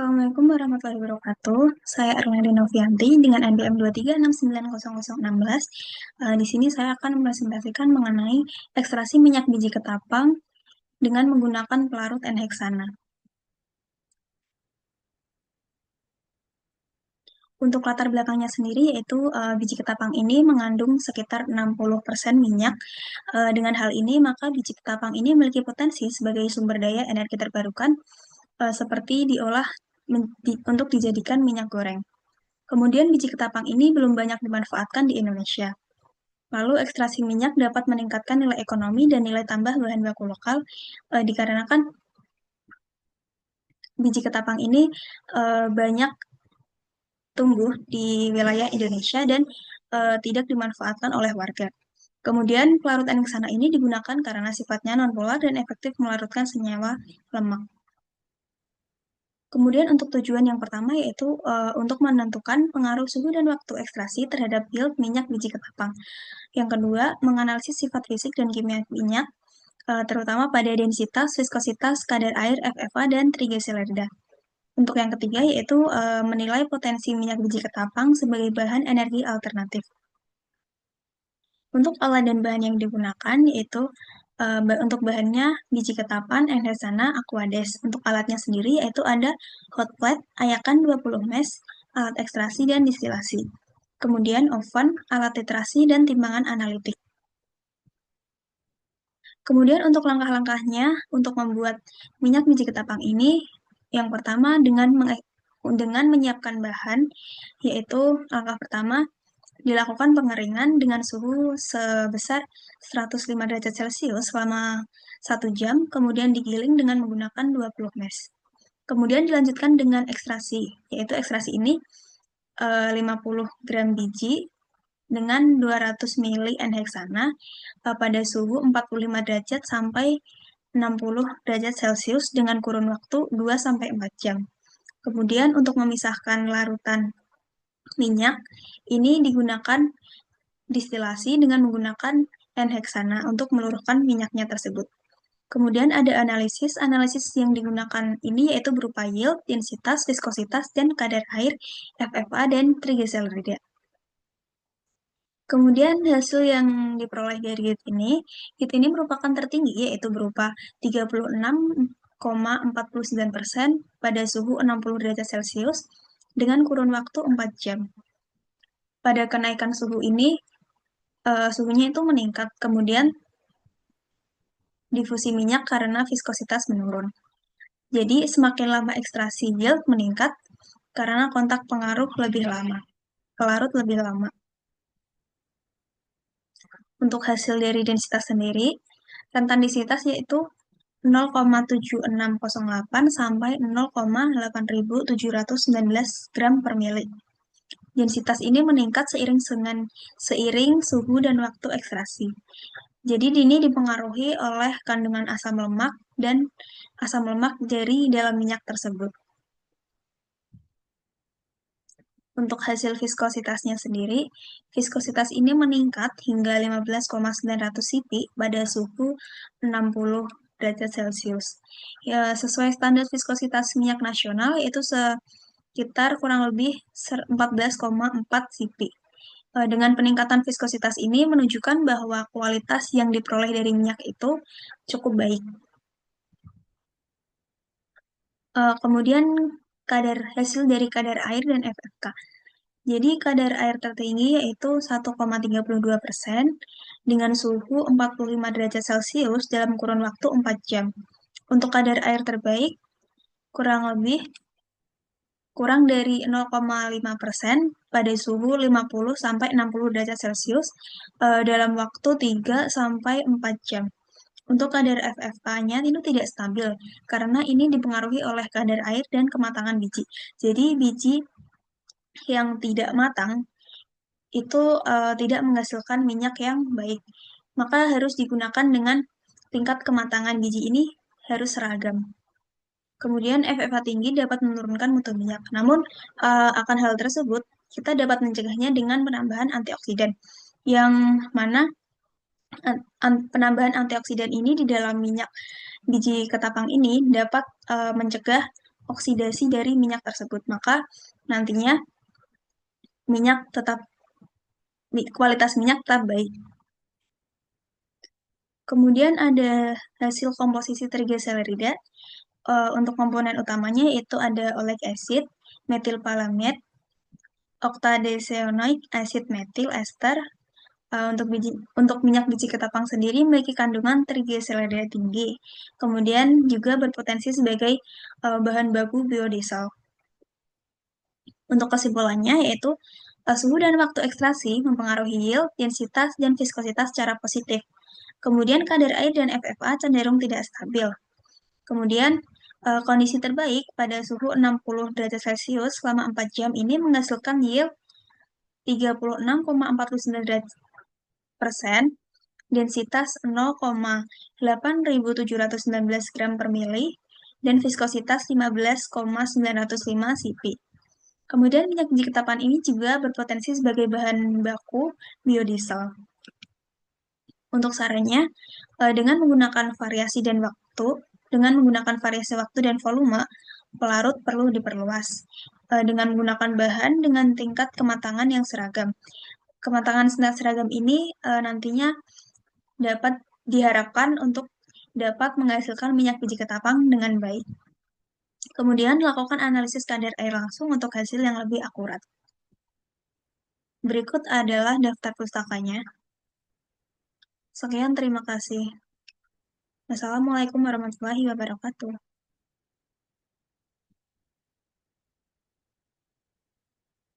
Assalamualaikum warahmatullahi wabarakatuh. Saya Erlina Novianti dengan NPM 236900016. Di sini saya akan mempresentasikan mengenai ekstraksi minyak biji ketapang dengan menggunakan pelarut N-heksana. Untuk latar belakangnya sendiri yaitu biji ketapang ini mengandung sekitar 60% minyak. Dengan hal ini, maka biji ketapang ini memiliki potensi sebagai sumber daya energi terbarukan seperti diolah untuk dijadikan minyak goreng. Kemudian biji ketapang ini belum banyak dimanfaatkan di Indonesia. Lalu ekstraksi minyak dapat meningkatkan nilai ekonomi dan nilai tambah bahan baku lokal dikarenakan biji ketapang ini banyak tumbuh di wilayah Indonesia dan tidak dimanfaatkan oleh warga. Kemudian pelarut N-heksana ini digunakan karena sifatnya nonpolar dan efektif melarutkan senyawa lemak. Kemudian untuk tujuan yang pertama yaitu untuk menentukan pengaruh suhu dan waktu ekstraksi terhadap yield minyak biji ketapang. Yang kedua, menganalisis sifat fisik dan kimia minyak, terutama pada densitas, viskositas, kadar air, FFA, dan trigliserida. Untuk yang ketiga yaitu menilai potensi minyak biji ketapang sebagai bahan energi alternatif. Untuk alat dan bahan yang digunakan yaitu untuk bahannya biji ketapang, N-heksana, Aquades. Untuk alatnya sendiri yaitu ada hot plate, ayakan 20 mesh, alat ekstraksi dan distilasi. Kemudian oven, alat titrasi, dan timbangan analitik. Kemudian untuk langkah-langkahnya untuk membuat minyak biji ketapang ini, yang pertama dengan menyiapkan bahan, yaitu langkah pertama dilakukan pengeringan dengan suhu sebesar 105 derajat Celcius selama 1 jam, kemudian digiling dengan menggunakan 20 mesh. Kemudian dilanjutkan dengan ekstraksi, yaitu ekstraksi ini 50 gram biji dengan 200 ml N-heksana pada suhu 45 derajat sampai 60 derajat Celcius dengan kurun waktu 2-4 jam. Kemudian untuk memisahkan larutan minyak, ini digunakan distilasi dengan menggunakan N-heksana untuk meluruhkan minyaknya tersebut. Kemudian ada analisis yang digunakan ini yaitu berupa yield, densitas, viskositas, dan kadar air, FFA, dan trigliserida. Kemudian hasil yang diperoleh dari heat ini merupakan tertinggi yaitu berupa 36,49% pada suhu 60 derajat Celcius dengan kurun waktu 4 jam. Pada kenaikan suhu ini, suhunya itu meningkat, kemudian difusi minyak karena viskositas menurun. Jadi semakin lama ekstraksi yield meningkat karena kontak pengaruh lebih lama, pelarut lebih lama. Untuk hasil dari densitas sendiri, rentan densitas yaitu 0,7608 sampai 0,8719 gram per mili. Densitas ini meningkat seiring suhu dan waktu ekstraksi. Jadi ini dipengaruhi oleh kandungan asam lemak dan asam lemak dari dalam minyak tersebut. Untuk hasil viskositasnya sendiri, viskositas ini meningkat hingga 15,900 cp pada suhu 60 derajat Celcius. Ya, sesuai standar viskositas minyak nasional yaitu sekitar kurang lebih 14,4 cp. Dengan peningkatan viskositas ini menunjukkan bahwa kualitas yang diperoleh dari minyak itu cukup baik. Kemudian hasil dari kadar air dan FFK. Jadi kadar air tertinggi yaitu 1,32% dengan suhu 45 derajat Celcius dalam kurun waktu 4 jam. Untuk kadar air terbaik kurang dari 0,5% pada suhu 50-60 derajat Celcius dalam waktu 3-4 jam. Untuk kadar FFK-nya itu tidak stabil karena ini dipengaruhi oleh kadar air dan kematangan biji. Jadi biji yang tidak matang itu tidak menghasilkan minyak yang baik. Maka harus digunakan dengan tingkat kematangan biji ini harus seragam. Kemudian FFH tinggi dapat menurunkan mutu minyak. Namun akan hal tersebut kita dapat mencegahnya dengan penambahan antioksidan. Yang mana penambahan antioksidan ini di dalam minyak biji ketapang ini dapat mencegah oksidasi dari minyak tersebut. Maka nantinya kualitas minyak tetap baik. Kemudian ada hasil komposisi triglycerida. Untuk komponen utamanya yaitu ada oleic acid, metilpalamet, octadeoxycholic acid methyl ester. Untuk minyak biji ketapang sendiri memiliki kandungan triglycerida tinggi, kemudian juga berpotensi sebagai bahan baku biodiesel. Untuk kesimpulannya yaitu suhu dan waktu ekstraksi mempengaruhi yield, densitas, dan viskositas secara positif. Kemudian kadar air dan FFA cenderung tidak stabil. Kemudian kondisi terbaik pada suhu 60 derajat Celcius selama 4 jam ini menghasilkan yield 36,49%, densitas 0,8719 gram per mili, dan viskositas 15,905 cp. Kemudian minyak biji ketapang ini juga berpotensi sebagai bahan baku biodiesel. Untuk sarannya, dengan menggunakan variasi waktu dan volume, pelarut perlu diperluas. Dengan menggunakan bahan dengan tingkat kematangan yang seragam. Kematangan seragam ini nantinya dapat diharapkan untuk dapat menghasilkan minyak biji ketapang dengan baik. Kemudian lakukan analisis kadar air langsung untuk hasil yang lebih akurat. Berikut adalah daftar pustakanya. Sekian, terima kasih. Wassalamualaikum warahmatullahi wabarakatuh.